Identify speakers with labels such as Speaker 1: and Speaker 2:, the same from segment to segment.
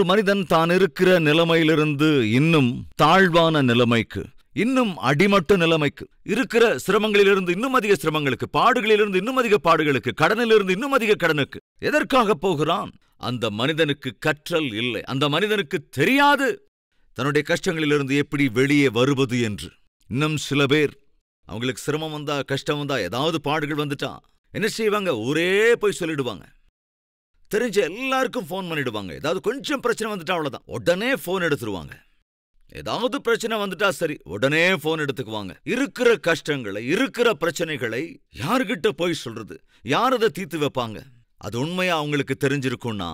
Speaker 1: மனிதன் தான் இருக்கிற நிலைமையிலிருந்து இன்னும் தாழ்வான நிலைமைக்கு, இன்னும் அடிமட்ட நிலைமைக்கு, இருக்கிற சிரமங்களிலிருந்து இன்னும் அதிக சிரமங்களுக்கு, பாடுகளிலிருந்து இன்னும் அதிக பாடுகளுக்கு, கடனிலிருந்து இன்னும் அதிக கடனுக்கு எதற்காக போகிறான்? அந்த மனிதனுக்கு கற்றல் இல்லை. அந்த மனிதனுக்கு தெரியாது தன்னுடைய கஷ்டங்களிலிருந்து எப்படி வெளியே வருவது என்று. இன்னும் சில பேர் அவங்களுக்கு சிரமம் வந்தா, கஷ்டம் வந்தா, ஏதாவது பாடுகள் வந்துட்டா என்ன செய்வாங்க? ஊரே போய் சொல்லிடுவாங்க. தெரிஞ்ச எல்லாருக்கும் ஃபோன் பண்ணிடுவாங்க. ஏதாவது கொஞ்சம் பிரச்சனை வந்துட்டா அவ்வளவுதான், உடனே ஃபோன் எடுத்துருவாங்க. ஏதாவது பிரச்சனை வந்துட்டா சரி, உடனே ஃபோன் எடுத்துக்குவாங்க. இருக்கிற கஷ்டங்களை, இருக்கிற பிரச்சனைகளை யார்கிட்ட போய் சொல்றது? யார் அதை தீர்த்து வைப்பாங்க? அது உண்மையா அவங்களுக்கு தெரிஞ்சிருக்கும்னா,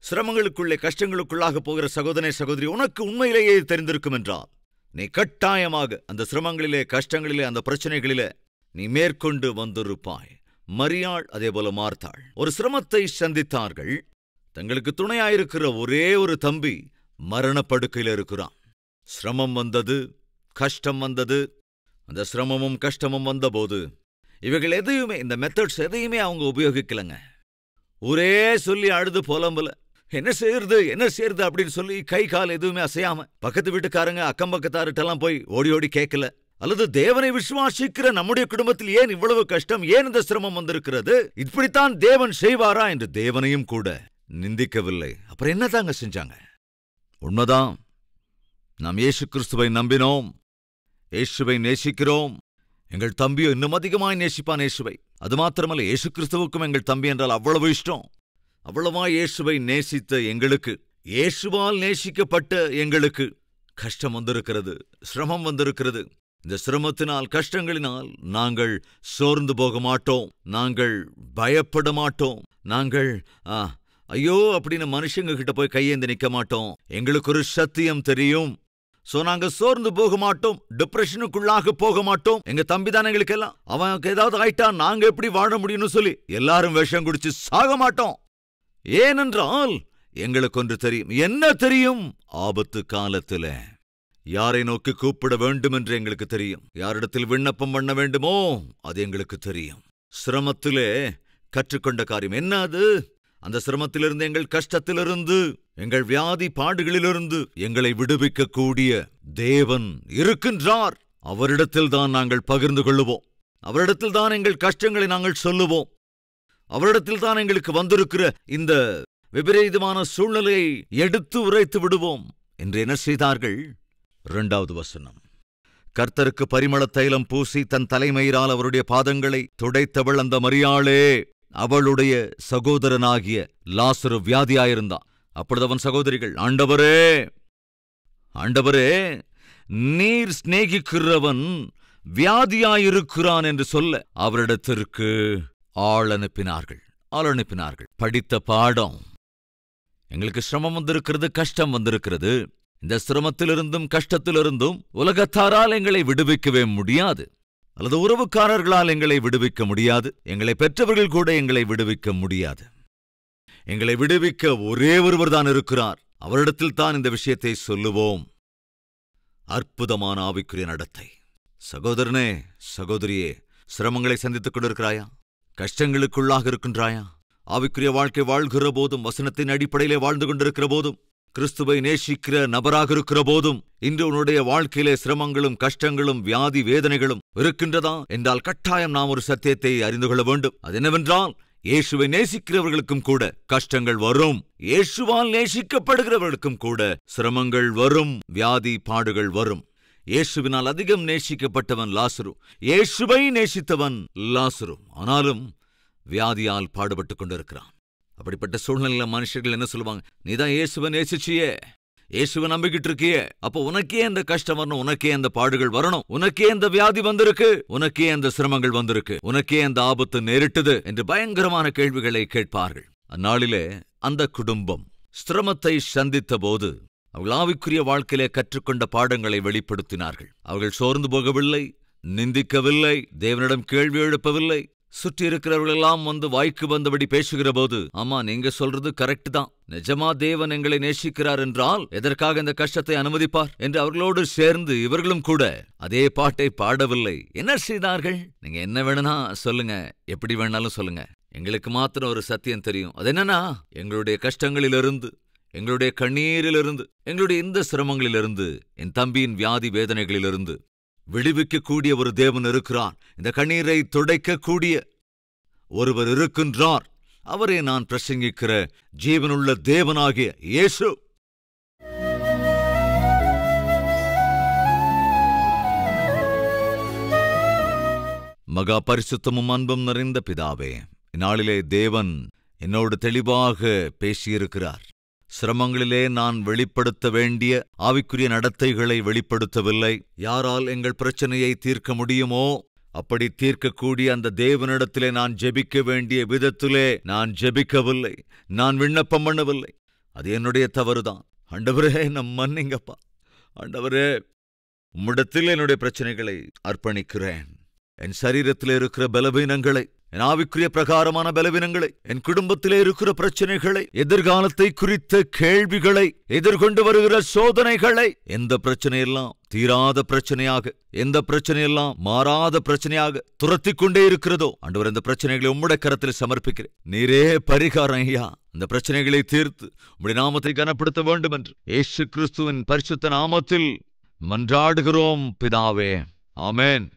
Speaker 1: சிரமங்களுக்குள்ளே கஷ்டங்களுக்குள்ளாக போகிற சகோதரனே சகோதரி, உனக்கு உண்மையிலேயே தெரிந்திருக்கும் என்றால் நீ கட்டாயமாக அந்த சிரமங்களிலே, கஷ்டங்களிலே, அந்த பிரச்சனைகளிலே நீ மேற்கொண்டு வந்திருப்பாய். மரியாள் அதே போல மார்த்தாள் ஒரு சிரமத்தை சந்தித்தார்கள். தங்களுக்கு துணையாயிருக்கிற ஒரே ஒரு தம்பி மரணப்படுக்கையில் இருக்கிறான். சிரமம் வந்தது, கஷ்டம் வந்தது. அந்த சிரமமும் கஷ்டமும் வந்தபோது இவைகள் எதையுமே, இந்த மெத்தட்ஸ் எதையுமே அவங்க உபயோகிக்கலங்க. ஒரே சொல்லி அழுது புலம்பல, என்ன செய்யறது அப்படின்னு சொல்லி கை கால் எதுவுமே அசையாம, பக்கத்து வீட்டுக்காரங்க அக்கம் பக்கத்தார்கிட்டெல்லாம் போய் ஓடி ஓடி கேட்கல. அல்லது தேவனை விசுவாசிக்கிற நம்முடைய குடும்பத்தில் ஏன் இவ்வளவு கஷ்டம், ஏன் இந்த சிரமம் வந்திருக்கிறது, இப்படித்தான் தேவன் செய்வாரா என்று தேவனையும் கூட நிந்திக்கவில்லை. அப்புறம் என்னதாங்க செஞ்சாங்க? உண்மைதான், நாம் இயேசு கிறிஸ்துவை நம்பினோம், இயேசுவை நேசிக்கிறோம். எங்கள் தம்பியோ இன்னும் அதிகமாய் நேசிப்பான் இயேசுவை. அது மாத்திரமல்ல, இயேசு கிறிஸ்துவுக்கும் எங்கள் தம்பி என்றால் அவ்வளவு இஷ்டம். அவ்வளவா இயேசுவை நேசித்த எங்களுக்கு, இயேசுவால் நேசிக்கப்பட்ட எங்களுக்கு கஷ்டம் வந்திருக்கிறது, சிரமம் வந்திருக்கிறது. இந்த சிரமத்தினால், கஷ்டங்களினால் நாங்கள் சோர்ந்து போக மாட்டோம், நாங்கள் பயப்பட மாட்டோம், நாங்கள் ஐயோ அப்படின்னு மனுஷங்க கிட்ட போய் கையேந்து நிற்க மாட்டோம். எங்களுக்கு ஒரு சத்தியம் தெரியும். சோ நாங்க சோர்ந்து போக மாட்டோம், டிப்ரெஷனுக்குள்ளாக போக மாட்டோம். எங்க தம்பி தானே எங்களுக்கு எல்லாம், அவனுக்கு ஏதாவது ஆயிட்டா நாங்க எப்படி வாழ முடியும்னு சொல்லி எல்லாரும் விஷம் குடிச்சு சாக மாட்டோம். ஏனென்றால் எங்களுக்கு ஒன்று தெரியும். என்ன தெரியும்? ஆபத்து காலத்துல யாரை நோக்கி கூப்பிட வேண்டும் என்று எங்களுக்கு தெரியும். யாரிடத்தில் விண்ணப்பம் பண்ண வேண்டுமோ அது எங்களுக்கு தெரியும். சிரமத்திலே கற்றுக்கொண்ட காரியம் என்ன? அது அந்த சிரமத்திலிருந்து, எங்கள் கஷ்டத்திலிருந்து, எங்கள் வியாதி பாடுகளிலிருந்து எங்களை விடுவிக்கக்கூடிய தேவன் இருக்கின்றார். அவரிடத்தில் தான் நாங்கள் பகிர்ந்து கொள்ளுவோம். அவரிடத்தில் தான் எங்கள் கஷ்டங்களை நாங்கள் சொல்லுவோம். அவரிடத்தில் தான் எங்களுக்கு வந்திருக்கிற இந்த விபரீதமான சூழ்நிலையை எடுத்து உரைத்து விடுவோம் என்று என்ன செய்தார்கள்? 2வது வசனம். கர்த்தருக்கு பரிமள தைலம் பூசி தன் தலைமயிரால் அவருடைய பாதங்களை துடைத்தவள் அந்த மரியாளே. அவளுடைய சகோதரனாகிய லாசரு வியாதியாயிருந்தான். அப்பொழுது அவன் சகோதரிகள், ஆண்டவரே, ஆண்டவரே, நீர் சிநேகிக்கிறவன் வியாதியாயிருக்கிறான் என்று சொல்ல அவரிடத்திற்கு ஆள் அனுப்பினார்கள். படித்த பாடம். எங்களுக்கு சிரமம் வந்திருக்கிறது, கஷ்டம் வந்திருக்கிறது. இந்த சிரமத்திலிருந்தும் கஷ்டத்திலிருந்தும் உலகத்தாரால் எங்களை விடுவிக்கவே முடியாது, அல்லது உறவுக்காரர்களால் எங்களை விடுவிக்க முடியாது, எங்களை பெற்றவர்கள் கூட எங்களை விடுவிக்க முடியாது. எங்களை விடுவிக்க ஒரே ஒருவர் தான் இருக்கிறார். அவரிடத்தில் தான் இந்த விஷயத்தை சொல்லுவோம். அற்புதமான ஆவிக்குரிய நடத்தை. சகோதரனே, சகோதரியே, சிரமங்களை சந்தித்துக் கொண்டிருக்கிறாயா? கஷ்டங்களுக்குள்ளாக இருக்கின்றாயா? ஆவிக்குரிய வாழ்க்கை வாழ்கிற போதும், வசனத்தின் அடிப்படையிலே வாழ்ந்து கொண்டிருக்கிற போதும், கிறிஸ்துவை நேசிக்கிற நபராக இருக்கிற போதும், இன்று உன்னுடைய வாழ்க்கையிலே சிரமங்களும் கஷ்டங்களும் வியாதி வேதனைகளும் இருக்கின்றதா என்றால் கட்டாயம் நாம் ஒரு சத்தியத்தை அறிந்து கொள்ள வேண்டும். அது என்னவென்றால், இயேசுவை நேசிக்கிறவர்களுக்கும் கூட கஷ்டங்கள் வரும். இயேசுவால் நேசிக்கப்படுகிறவர்களுக்கும் கூட சிரமங்கள் வரும், வியாதி பாடுகள் வரும். இயேசுவினால் அதிகம் நேசிக்கப்பட்டவன் லாசரு, இயேசுவை நேசித்தவன் லாசரு. ஆனாலும் வியாதியால் பாடுபட்டுக் கொண்டிருக்கிறான். அப்படிப்பட்ட சூழ்நிலையில மனுஷர்கள் என்ன சொல்லுவாங்க? நீதான் இயேசுவை நேசிச்சியே, இயேசுவை நம்பிக்கிட்டு இருக்கியே, அப்போ உனக்கே அந்த கஷ்டம் வரணும், உனக்கே அந்த பாடுகள் வரணும், உனக்கே அந்த வியாதி வந்திருக்கு, உனக்கே அந்த சிரமங்கள் வந்திருக்கு, உனக்கே அந்த ஆபத்து நேரிட்டது என்று பயங்கரமான கேள்விகளை கேட்பார்கள். அந்நாளிலே அந்த குடும்பம் சிரமத்தை சந்தித்த போது அவர்கள் ஆவிக்குரிய வாழ்க்கையிலே கற்றுக்கொண்ட பாடங்களை வெளிப்படுத்தினார்கள். அவர்கள் சோர்ந்து போகவில்லை, நிந்திக்கவில்லை, தேவனிடம் கேள்வி எழுப்பவில்லை. சுற்றி இருக்கிறவர்களெல்லாம் வந்து வாய்க்கு வந்தபடி பேசுகிற போது, ஆமா நீங்க சொல்றது கரெக்ட் தான், நிஜமா தேவன் எங்களை நேசிக்கிறார் என்றால் எதற்காக இந்த கஷ்டத்தை அனுமதிப்பார் என்று அவர்களோடு சேர்ந்து இவர்களும் கூட அதே பாட்டை பாடவில்லை. என்ன செய்தார்கள்? நீங்க என்ன வேணும்னா சொல்லுங்க, எப்படி வேணாலும் சொல்லுங்க, எங்களுக்கு மாத்திரம் ஒரு சத்தியம் தெரியும். அது என்னன்னா, எங்களுடைய கஷ்டங்களிலிருந்து, எங்களுடைய கண்ணீரிலிருந்து, எங்களுடைய இந்த சிரமங்களிலிருந்து, என் தம்பியின் வியாதி வேதனைகளிலிருந்து விடுவிக்கக்கூடிய ஒரு தேவன் இருக்கிறார். இந்த கண்ணீரை துடைக்கக்கூடிய ஒருவர் இருக்கின்றார். அவரே நான் பிரசங்கிக்கிற ஜீவனுள்ள தேவனாகிய இயேசு. மகா பரிசுத்தமும் அன்பும் நிறைந்த பிதாவே, இந்நாளிலே தேவன் என்னோடு தெளிவாக பேசியிருக்கிறார். சிரமங்களிலே நான் வெளிப்படுத்த வேண்டிய ஆவிக்குரிய நடத்தைகளை வெளிப்படுத்தவில்லை. யாரால் எங்கள் பிரச்சனையை தீர்க்க முடியுமோ அப்படி தீர்க்கக்கூடிய அந்த தேவனிடத்திலே நான் ஜெபிக்க வேண்டிய விதத்திலே நான் ஜெபிக்கவில்லை, நான் விண்ணப்பம் பண்ணவில்லை. அது என்னுடைய தவறுதான். ஆண்டவரே, மன்னிங்கப்பா. ஆண்டவரே, உம்மிடத்தில் என்னுடைய பிரச்சனைகளை அர்ப்பணிக்கிறேன். என் சரீரத்தில் இருக்கிற பலவீனங்களை, என் ஆவிக்குரிய பிரகாரமான பலவீனங்களை, என் குடும்பத்திலே இருக்கிற பிரச்சனைகளை, எதிர்காலத்தை குறித்த கேள்விகளை, எதிர்கொண்டு வருகிற சோதனைகளை, எந்த பிரச்சனையெல்லாம் தீராத பிரச்சனையாக, எந்த பிரச்சனையெல்லாம் மாறாத பிரச்சனையாக துரத்திக் கொண்டே இருக்கிறதோ, ஆண்டவர் இந்த பிரச்சனைகளை உம்முடைய கரத்தில் சமர்ப்பிக்கிறேன். நீரே பரிகாரம் ஐயா. இந்த பிரச்சனைகளை தீர்த்து உம்முடைய நாமத்தை கனப்படுத்த வேண்டும் என்று இயேசு கிறிஸ்துவின் பரிசுத்த நாமத்தில் மன்றாடுகிறோம் பிதாவே. ஆமென்.